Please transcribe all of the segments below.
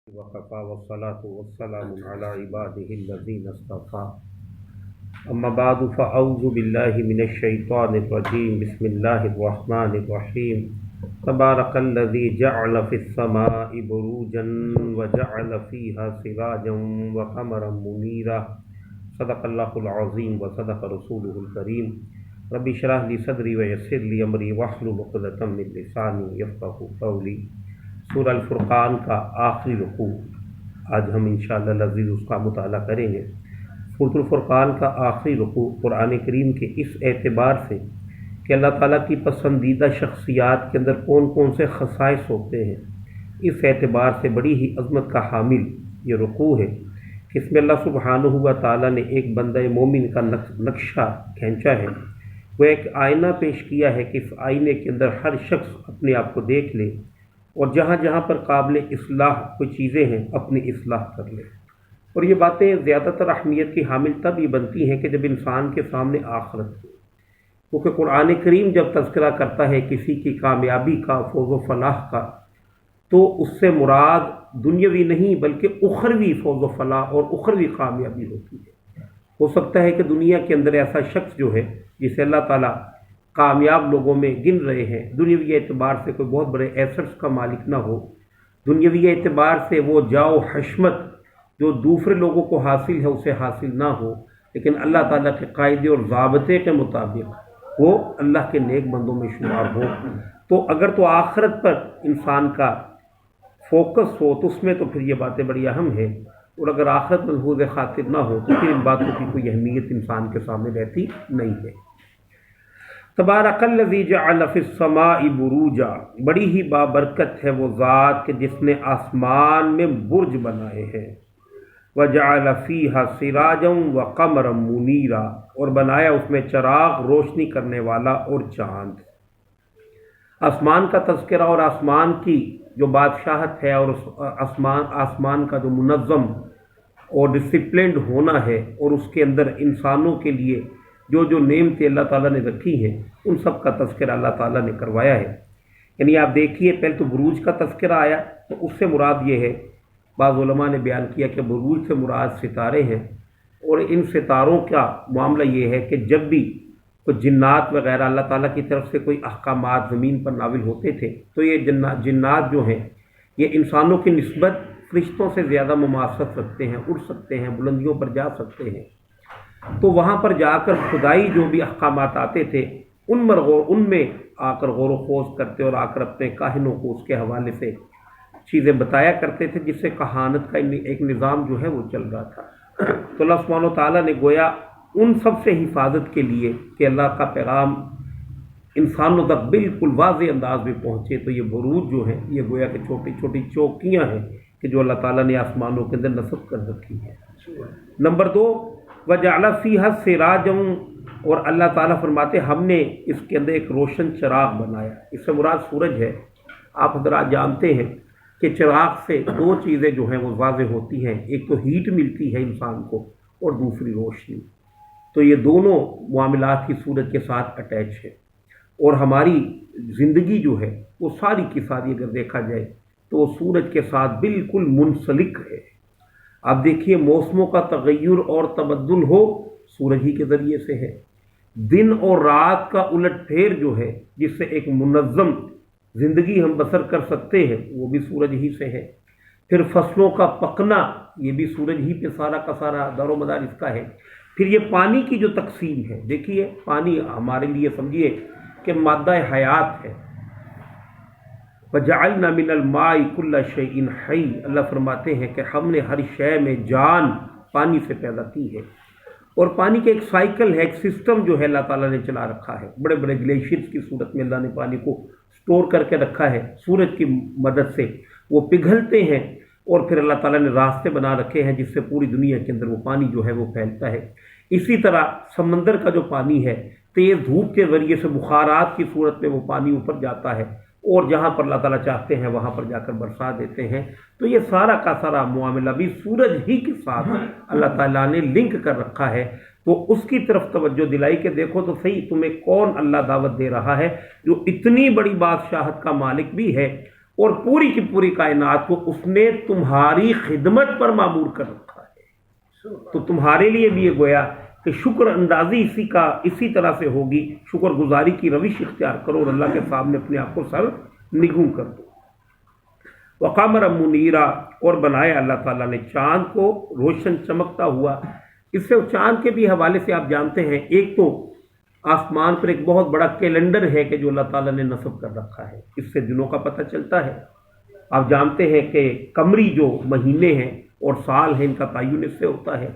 وكفى والصلاة والسلام على عباده الذين اصطفى أما بعد فأعوذ بالله من الشيطان الرجيم بسم الله الرحمن الرحيم تبارك الذي جعل في السماء بروجا وجعل فيها سراجا وقمرا منيرا صدق الله العظيم وصدق رسوله الكريم رب اشرح لي صدري ويسر لي أمري واحلل عقدة من لساني يفقهوا قولي۔ سورہ الفرقان کا آخری رکوع آج ہم انشاءاللہ العزیز اس کا مطالعہ کریں گے۔ سورۃ الفرقان کا آخری رکوع قرآن کریم کے اس اعتبار سے کہ اللہ تعالیٰ کی پسندیدہ شخصیات کے اندر کون کون سے خصائص ہوتے ہیں، اس اعتبار سے بڑی ہی عظمت کا حامل یہ رکوع ہے کہ اس میں اللہ سبحانہ و تعالیٰ نے ایک بندہ مومن کا نقشہ کھینچا ہے۔ وہ ایک آئینہ پیش کیا ہے کہ اس آئینے کے اندر ہر شخص اپنے آپ کو دیکھ لے اور جہاں جہاں پر قابل اصلاح کوئی چیزیں ہیں اپنی اصلاح کر لے۔ اور یہ باتیں زیادہ تر اہمیت کی حامل تب ہی بنتی ہیں کہ جب انسان کے سامنے آخرت ہو، کیونکہ قرآن کریم جب تذکرہ کرتا ہے کسی کی کامیابی کا، فوز و فلاح کا، تو اس سے مراد دنیاوی نہیں بلکہ اخروی فوز و فلاح اور اخروی کامیابی ہوتی ہے۔ ہو سکتا ہے کہ دنیا کے اندر ایسا شخص جو ہے جسے اللہ تعالیٰ کامیاب لوگوں میں گن رہے ہیں، دنیاوی اعتبار سے کوئی بہت بڑے ایسٹس کا مالک نہ ہو، دنیاوی اعتبار سے وہ جاؤ حشمت جو دوسرے لوگوں کو حاصل ہے اسے حاصل نہ ہو، لیکن اللہ تعالیٰ کے قاعدے اور ضابطے کے مطابق وہ اللہ کے نیک بندوں میں شمار ہو۔ تو اگر تو آخرت پر انسان کا فوکس ہو تو اس میں تو پھر یہ باتیں بڑی اہم ہیں، اور اگر آخرت ملحوظ خاطر نہ ہو تو پھر ان باتوں کی کوئی اہمیت انسان کے سامنے رہتی نہیں ہے۔ تبارک الذی جعل فی السماء بروجا، بڑی ہی بابرکت ہے وہ ذات کہ جس نے آسمان میں برج بنائے ہیں۔ وجعل فیہا سراجا وقمرا منیرا، اور بنایا اس میں چراغ روشنی کرنے والا اور چاند۔ آسمان کا تذکرہ اور آسمان کی جو بادشاہت ہے اور آسمان کا جو منظم اور ڈسپلنڈ ہونا ہے، اور اس کے اندر انسانوں کے لیے جو نعمتیں اللہ تعالیٰ نے رکھی ہیں ان سب کا تذکرہ اللہ تعالیٰ نے کروایا ہے۔ یعنی آپ دیکھیے پہلے تو بروج کا تذکرہ آیا، تو اس سے مراد یہ ہے، بعض علماء نے بیان کیا کہ بروج سے مراد ستارے ہیں، اور ان ستاروں کا معاملہ یہ ہے کہ جب بھی کوئی جنات وغیرہ اللہ تعالیٰ کی طرف سے کوئی احکامات زمین پر نازل ہوتے تھے تو یہ جنات جو ہیں یہ انسانوں کی نسبت فرشتوں سے زیادہ مماثلت رکھتے ہیں، اڑ سکتے ہیں، بلندیوں پر جا سکتے ہیں۔ تو وہاں پر جا کر خدائی جو بھی احکامات آتے تھے ان میں آ کر غور و خوض کرتے اور آ کر اپنے کاہنوں کو اس کے حوالے سے چیزیں بتایا کرتے تھے، جس سے کہانت کا ایک نظام جو ہے وہ چل رہا تھا۔ تو اللہ سبحانہ و تعالیٰ نے گویا ان سب سے حفاظت کے لیے کہ اللہ کا پیغام انسانوں تک بالکل واضح انداز میں پہنچے، تو یہ بروج جو ہیں یہ گویا کہ چھوٹی چھوٹی چوکیاں ہیں کہ جو اللہ تعالیٰ نے آسمانوں کے اندر نصب کر رکھی ہے۔ نمبر 2، وجعل فیہا سراجا، اور اللہ تعالیٰ فرماتے ہم نے اس کے اندر ایک روشن چراغ بنایا۔ اس سے مراد سورج ہے۔ آپ حضرات جانتے ہیں کہ چراغ سے دو چیزیں جو ہیں وہ واضح ہوتی ہیں، ایک تو ہیٹ ملتی ہے انسان کو اور دوسری روشنی۔ تو یہ دونوں معاملات کی سورج کے ساتھ اٹیچ ہے، اور ہماری زندگی جو ہے وہ ساری کی ساری اگر دیکھا جائے تو وہ سورج کے ساتھ بالکل منسلک ہے۔ آپ دیکھیے موسموں کا تغیر اور تبدل ہو سورج ہی کے ذریعے سے ہے، دن اور رات کا الٹ پھیر جو ہے جس سے ایک منظم زندگی ہم بسر کر سکتے ہیں وہ بھی سورج ہی سے ہے۔ پھر فصلوں کا پکنا یہ بھی سورج ہی پہ سارا کا سارا دار و مدار اس کا ہے۔ پھر یہ پانی کی جو تقسیم ہے، دیکھیے پانی ہمارے لیے سمجھیے کہ مادہ حیات ہے۔ وَجَعَلْنَا مِنَ الْمَاءِ كُلَّ شَيْءٍ حَيٍّ، اللہ فرماتے ہیں کہ ہم نے ہر شے میں جان پانی سے پیدا کی ہے، اور پانی کا ایک سائیکل ہے، ایک سسٹم جو ہے اللہ تعالیٰ نے چلا رکھا ہے۔ بڑے بڑے گلیشیئرز کی صورت میں اللہ نے پانی کو سٹور کر کے رکھا ہے، سورج کی مدد سے وہ پگھلتے ہیں، اور پھر اللہ تعالیٰ نے راستے بنا رکھے ہیں جس سے پوری دنیا کے اندر وہ پانی جو ہے وہ پھیلتا ہے۔ اسی طرح سمندر کا جو پانی ہے تیز دھوپ کے ذریعے سے بخارات کی صورت میں وہ پانی اوپر جاتا ہے، اور جہاں پر اللہ تعالیٰ چاہتے ہیں وہاں پر جا کر برسا دیتے ہیں۔ تو یہ سارا کا سارا معاملہ بھی سورج ہی کے ساتھ اللہ تعالیٰ نے لنک کر رکھا ہے۔ تو اس کی طرف توجہ دلائی کہ دیکھو تو صحیح تمہیں کون اللہ دعوت دے رہا ہے جو اتنی بڑی بادشاہت کا مالک بھی ہے اور پوری کی پوری کائنات کو اس نے تمہاری خدمت پر معمور کر رکھا ہے۔ تو تمہارے لیے بھی یہ گویا کہ شکر اندازی اسی طرح سے ہوگی، شکر گزاری کی روش اختیار کرو اور اللہ کے سامنے اپنے آپ کو سر نگوں کر دو۔ وقمرا منیرا، اور بنایا اللہ تعالیٰ نے چاند کو روشن چمکتا ہوا۔ اس سے چاند کے بھی حوالے سے آپ جانتے ہیں، ایک تو آسمان پر ایک بہت بڑا کیلنڈر ہے کہ جو اللہ تعالیٰ نے نصب کر رکھا ہے، اس سے دنوں کا پتہ چلتا ہے۔ آپ جانتے ہیں کہ قمری جو مہینے ہیں اور سال ہیں، ان کا تعین اس سے ہوتا ہے۔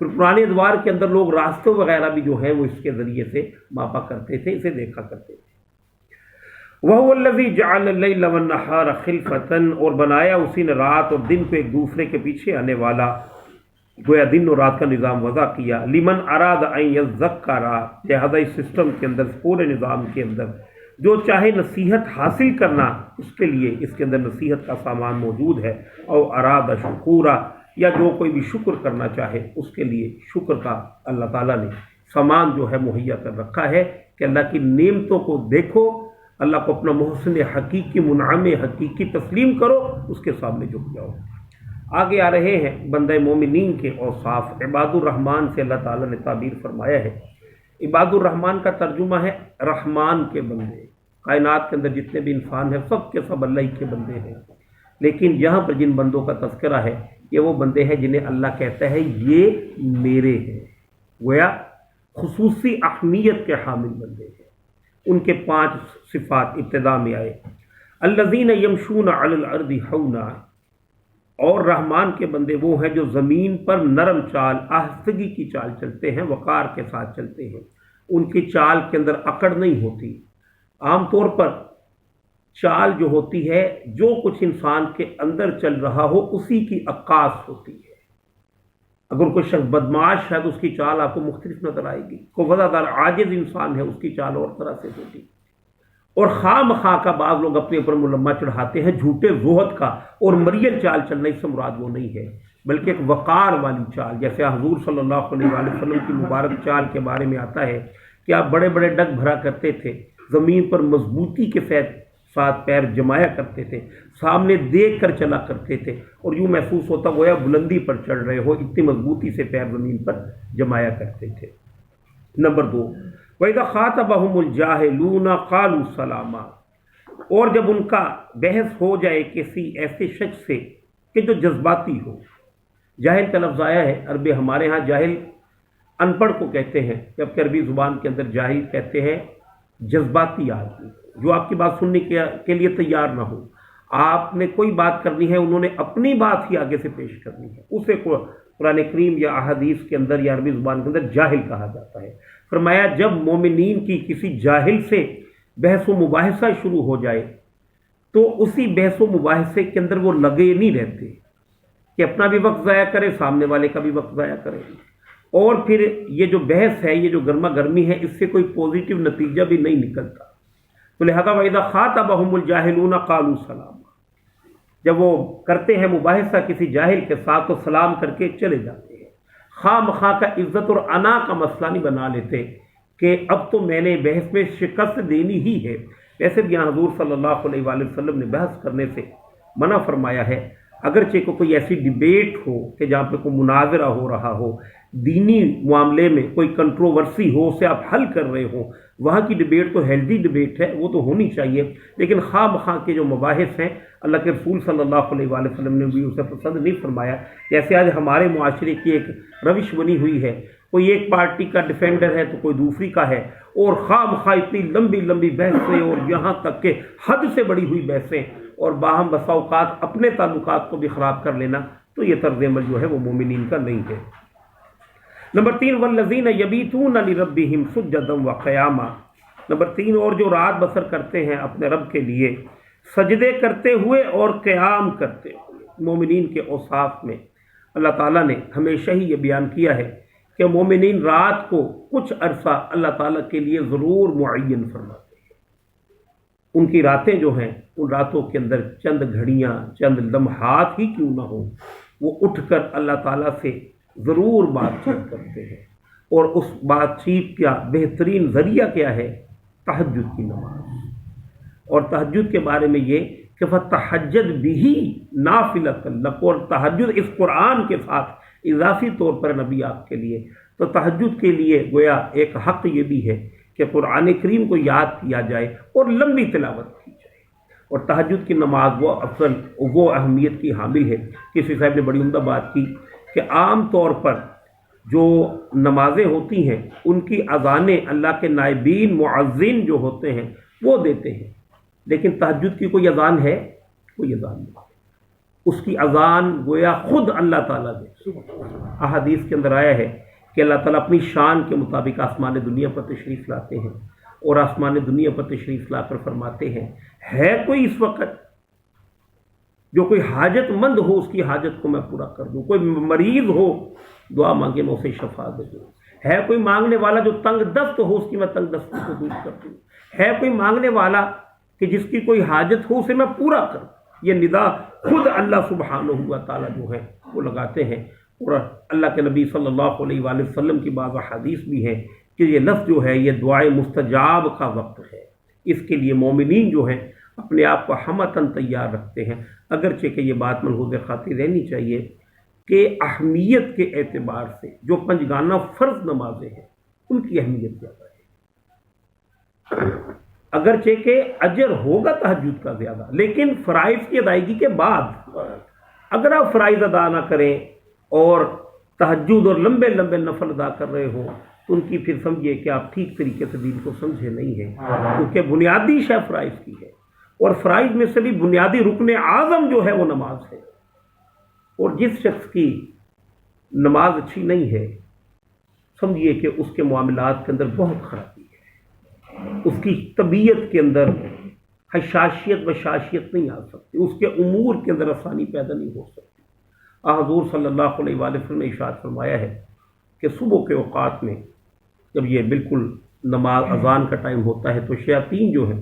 پھر پرانے ادوار کے اندر لوگ راستوں وغیرہ بھی جو ہیں وہ اس کے ذریعے سے ماپا کرتے تھے، اسے دیکھا کرتے تھے۔ وَهُوَ الَّذِي جَعَلَ اللَّيْلَ وَالنَّهَارَ خِلْفَةً، اور بنایا اسی نے رات اور دن کو ایک دوسرے کے پیچھے آنے والا، گویا دن اور رات کا نظام وضع کیا۔ لمن اراد ان یذکر، لہذا اس سسٹم کے اندر، پورے نظام کے اندر جو چاہے نصیحت حاصل کرنا، اس کے لیے اس کے اندر نصیحت کا سامان موجود ہے۔ او اراد شکورا، یا جو کوئی بھی شکر کرنا چاہے اس کے لیے شکر کا اللہ تعالیٰ نے سامان جو ہے مہیا کر رکھا ہے کہ اللہ کی نعمتوں کو دیکھو، اللہ کو اپنا محسن حقیقی، منعم حقیقی تسلیم کرو، اس کے سامنے جھک جاؤ۔ آگے آ رہے ہیں بندہ مومنین کے اوصاف۔ عباد الرحمن سے اللہ تعالیٰ نے تعبیر فرمایا ہے۔ عباد الرحمن کا ترجمہ ہے رحمان کے بندے۔ کائنات کے اندر جتنے بھی انسان ہیں سب کے سب اللہ ہی کے بندے ہیں، لیکن یہاں پر جن بندوں کا تذکرہ ہے یہ وہ بندے ہیں جنہیں اللہ کہتا ہے یہ میرے ہیں، گویا خصوصی اہمیت کے حامل بندے ہیں۔ ان کے 5 صفات ابتدا میں آئے۔ الذین یمشون علی الارض ہونا، اور رحمان کے بندے وہ ہیں جو زمین پر نرم چال، آہستگی کی چال چلتے ہیں، وقار کے ساتھ چلتے ہیں، ان کی چال کے اندر اکڑ نہیں ہوتی۔ عام طور پر چال جو ہوتی ہے، جو کچھ انسان کے اندر چل رہا ہو اسی کی عکاس ہوتی ہے۔ اگر کوئی شخص بدمعاش ہے تو اس کی چال آپ کو مختلف نظر آئے گی، کوئی وفادار عاجز انسان ہے اس کی چال اور طرح سے ہوتی۔ اور خواہ مخواہ کا بعض لوگ اپنے اوپر ملمہ چڑھاتے ہیں جھوٹے زہد کا، اور مریل چال چلنا اس سے مراد وہ نہیں ہے، بلکہ ایک وقار والی چال، جیسے حضور صلی اللہ علیہ وآلہ وسلم کی مبارک چال کے بارے میں آتا ہے کہ آپ بڑے بڑے ڈگ بھرا کرتے تھے، زمین پر مضبوطی کے ساتھ پیر جمایا کرتے تھے، سامنے دیکھ کر چلا کرتے تھے، اور یوں محسوس ہوتا گویا بلندی پر چڑھ رہے ہو، اتنی مضبوطی سے پیر زمین پر جمایا کرتے تھے۔ نمبر 2، وَإِذَا خَاطَبَهُمُ الْجَاهِلُونَ قَالُوا سَلَامًا، اور جب ان کا بحث ہو جائے کسی ایسے شخص سے کہ جو جذباتی ہو۔ جاہل کا لفظ آیا ہے، عربی ہمارے ہاں جاہل ان پڑھ کو کہتے ہیں، جبکہ عربی زبان کے اندر جاہل کہتے ہیں جذباتی آدمی، جو آپ کی بات سننے کے لیے تیار نہ ہو۔ آپ نے کوئی بات کرنی ہے، انہوں نے اپنی بات ہی آگے سے پیش کرنی ہے، اسے قرآن کریم یا احادیث کے اندر یا عربی زبان کے اندر جاہل کہا جاتا ہے۔ فرمایا جب مومنین کی کسی جاہل سے بحث و مباحثہ شروع ہو جائے تو اسی بحث و مباحثے کے اندر وہ لگے نہیں رہتے کہ اپنا بھی وقت ضائع کرے، سامنے والے کا بھی وقت ضائع کرے، اور پھر یہ جو بحث ہے، یہ جو گرما گرمی ہے، اس سے کوئی پازیٹیو نتیجہ بھی نہیں نکلتا۔ تو لہذا وَإِذَا خَاطَبَهُمُ الْجَاهِلُونَ قَالُوا سَلَامًا، جب وہ کرتے ہیں مباحثہ کسی جاہل کے ساتھ تو سلام کر کے چلے جاتے ہیں۔ خواہ مخواہ کا عزت اور انا کا مسئلہ نہیں بنا لیتے کہ اب تو میں نے بحث میں شکست دینی ہی ہے۔ ویسے بھی حضور صلی اللہ علیہ وآلہ وسلم نے بحث کرنے سے منع فرمایا ہے، اگرچہ کوئی ایسی ڈیبیٹ ہو کہ جہاں پہ کوئی مناظرہ ہو رہا ہو، دینی معاملے میں کوئی کنٹروورسی ہو، اسے آپ حل کر رہے ہوں، وہاں کی ڈیبیٹ تو ہیلدی ڈیبیٹ ہے، وہ تو ہونی چاہیے، لیکن خواہ مخواہ کے جو مباحث ہیں اللہ کے رسول صلی اللہ علیہ وآلہ وسلم نے بھی اسے پسند نہیں فرمایا۔ جیسے آج ہمارے معاشرے کی ایک روش بنی ہوئی ہے، کوئی ایک پارٹی کا ڈیفینڈر ہے تو کوئی دوسری کا ہے، اور خواہ مخواہ اتنی لمبی لمبی بحثیں، اور یہاں تک کہ حد سے بڑی ہوئی بحثیں، اور باہم بسا اوقات اپنے تعلقات کو بھی خراب کر لینا، تو یہ طرز عمل جو ہے وہ مومنین کا نہیں ہے۔ نمبر 3، والذین یبیتون لربہم سجدا وقیاما، نمبر 3، اور جو رات بسر کرتے ہیں اپنے رب کے لیے سجدے کرتے ہوئے اور قیام کرتے ہوئے۔ مومنین کے اوصاف میں اللہ تعالیٰ نے ہمیشہ ہی یہ بیان کیا ہے کہ مومنین رات کو کچھ عرصہ اللہ تعالیٰ کے لیے ضرور معین فرماتے ہیں۔ ان کی راتیں جو ہیں، ان راتوں کے اندر چند گھڑیاں، چند لمحات ہی کیوں نہ ہوں، وہ اٹھ کر اللہ تعالیٰ سے ضرور بات چیت کرتے ہیں، اور اس بات چیت کا بہترین ذریعہ کیا ہے؟ تہجد کی نماز۔ اور تہجد کے بارے میں یہ کہ فتحجد بھی نافلۃ لک، اور تہجد اس قرآن کے ساتھ اضافی طور پر نبی آپ کے لیے، تو تہجد کے لیے گویا ایک حق یہ بھی ہے کہ قرآن کریم کو یاد کیا جائے اور لمبی تلاوت کی جائے۔ اور تہجد کی نماز وہ افضل، وہ اہمیت کی حامل ہے۔ کسی صاحب نے بڑی عمدہ بات کی کہ عام طور پر جو نمازیں ہوتی ہیں ان کی اذانیں اللہ کے نائبین معذین جو ہوتے ہیں وہ دیتے ہیں، لیکن تہجد کی کوئی اذان ہے؟ کوئی اذان نہیں، اس کی اذان گویا خود اللہ تعالیٰ دے۔ احادیث کے اندر آیا ہے کہ اللہ تعالیٰ اپنی شان کے مطابق آسمان دنیا پر تشریف لاتے ہیں، اور آسمان دنیا پر تشریف لا کر فرماتے ہیں ہے کوئی اس وقت جو کوئی حاجت مند ہو اس کی حاجت کو میں پورا کر دوں، کوئی مریض ہو دعا مانگے میں اسے شفا دے دوں، ہے کوئی مانگنے والا جو تنگ دست ہو اس کی میں تنگ دستی کو دور کر دوں، ہے کوئی مانگنے والا کہ جس کی کوئی حاجت ہو اسے میں پورا کروں۔ یہ ندا خود اللہ سبحانہ و تعالیٰ جو ہے وہ لگاتے ہیں۔ اور اللہ کے نبی صلی اللہ علیہ وآلہ وسلم کی بعض احادیث بھی ہیں کہ یہ لفظ جو ہے یہ دعائے مستجاب کا وقت ہے، اس کے لیے مومنین جو ہیں اپنے آپ کو ہمتاً تیار رکھتے ہیں، اگرچہ کہ یہ بات ملحوظ خاطر رہنی چاہیے کہ اہمیت کے اعتبار سے جو پنجگانہ فرض نمازیں ہیں ان کی اہمیت زیادہ ہے، اگرچہ کہ اجر ہوگا تہجد کا زیادہ، لیکن فرائض کی ادائیگی کے بعد اگر آپ فرائض ادا نہ کریں اور تہجد اور لمبے لمبے نفل ادا کر رہے ہوں تو ان کی پھر سمجھیے کہ آپ ٹھیک طریقے سے دین کو سمجھے نہیں ہیں، کیونکہ بنیادی شے فرائض کی ہے، اور فرائض میں سے بھی بنیادی رکن اعظم جو ہے وہ نماز ہے۔ اور جس شخص کی نماز اچھی نہیں ہے سمجھیے کہ اس کے معاملات کے اندر بہت خرابی ہے، اس کی طبیعت کے اندر حشاشیت بشاشیت نہیں آ سکتی، اس کے امور کے اندر آسانی پیدا نہیں ہو سکتی۔ حضور صلی اللہ علیہ وآلہ وسلم نے ارشاد فرمایا ہے کہ صبح کے اوقات میں جب یہ بالکل نماز اذان کا ٹائم ہوتا ہے تو شیاطین جو ہیں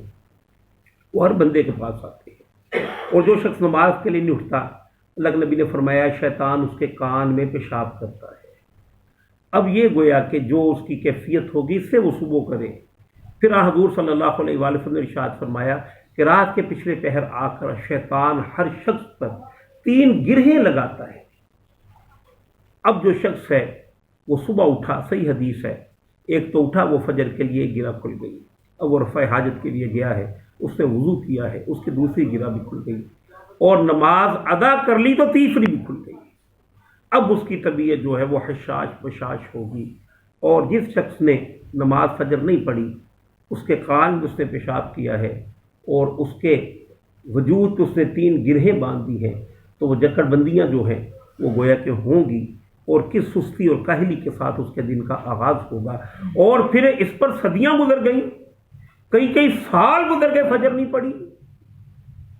وہ ہر بندے کے پاس آتے ہیں، اور جو شخص نماز کے لیے نہیں اٹھتا اللہ کے نبی نے فرمایا شیطان اس کے کان میں پیشاب کرتا ہے۔ اب یہ گویا کہ جو اس کی کیفیت ہوگی اس سے وہ صبح کرے۔ پھر حضور صلی اللہ علیہ وآلہ وسلم نے ارشاد فرمایا کہ رات کے پچھلے پہر آ کر شیطان ہر شخص پر 3 گرہیں لگاتا ہے۔ اب جو شخص ہے وہ صبح اٹھا، صحیح حدیث ہے، ایک تو اٹھا وہ فجر کے لیے گرہ کھل گئی، اب وہ رفع حاجت کے لیے گیا ہے، اس نے وضو کیا ہے، اس کی دوسری گرہ بھی کھل گئی، اور نماز ادا کر لی تو تیسری بھی کھل گئی۔ اب اس کی طبیعت جو ہے وہ حشاش بشاش ہوگی۔ اور جس شخص نے نماز فجر نہیں پڑھی اس کے کان میں اس نے پیشاب کیا ہے اور اس کے وجود پہ اس نے 3 گرہیں باندھ دی ہیں، تو وہ جکڑ بندیاں جو ہیں وہ گویا کہ ہوں گی، اور کس سستی اور کاہلی کے ساتھ اس کے دن کا آغاز ہوگا، اور پھر اس پر صدیاں گزر گئیں، کئی سال گزر گئے فجر نہیں پڑی،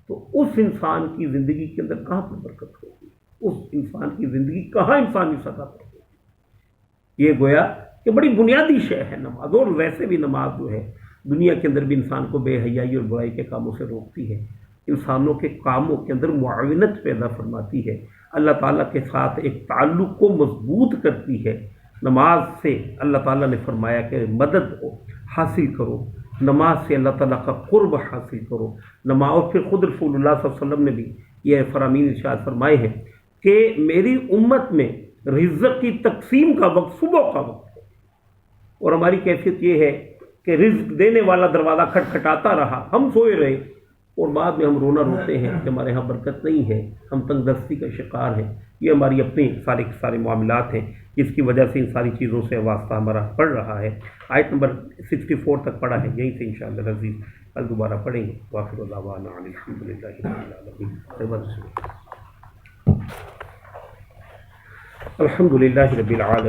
تو اس انسان کی زندگی کے اندر کہاں پر برکت ہوگی، اس انسان کی زندگی کہاں انسانی سطح پر ہوگی۔ یہ گویا کہ بڑی بنیادی شے ہے نماز، اور ویسے بھی نماز جو ہے دنیا کے اندر بھی انسان کو بے حیائی اور برائی کے کاموں سے روکتی ہے، انسانوں کے کاموں کے اندر معاونت پیدا فرماتی ہے، اللہ تعالیٰ کے ساتھ ایک تعلق کو مضبوط کرتی ہے۔ نماز سے اللہ تعالیٰ نے فرمایا کہ مدد حاصل کرو، نماز سے اللہ تعالیٰ کا قرب حاصل کرو۔ نماز، اور پھر خود رسول اللہ صلی اللہ علیہ وسلم نے بھی یہ فرامین ارشاد فرمائے ہیں کہ میری امت میں رزق کی تقسیم کا وقت صبح کا وقت ہے، اور ہماری کیفیت یہ ہے کہ رزق دینے والا دروازہ کھٹکھٹاتا رہا، ہم سوئے رہے، اور بعد میں ہم رونا روتے ہیں کہ ہمارے ہاں برکت نہیں ہے، ہم تنگ دستی کا شکار ہیں۔ یہ ہماری اپنی سارے معاملات ہیں جس کی وجہ سے ان ساری چیزوں سے واسطہ ہمارا پڑ رہا ہے۔ آیت نمبر 64 تک پڑھا ہے، یہیں سے انشاءاللہ العزیز کل دوبارہ پڑھیں گے۔ وآخر دعوانا ان الحمدللہ رب العالمین۔ الحمدللہ رب العالمین۔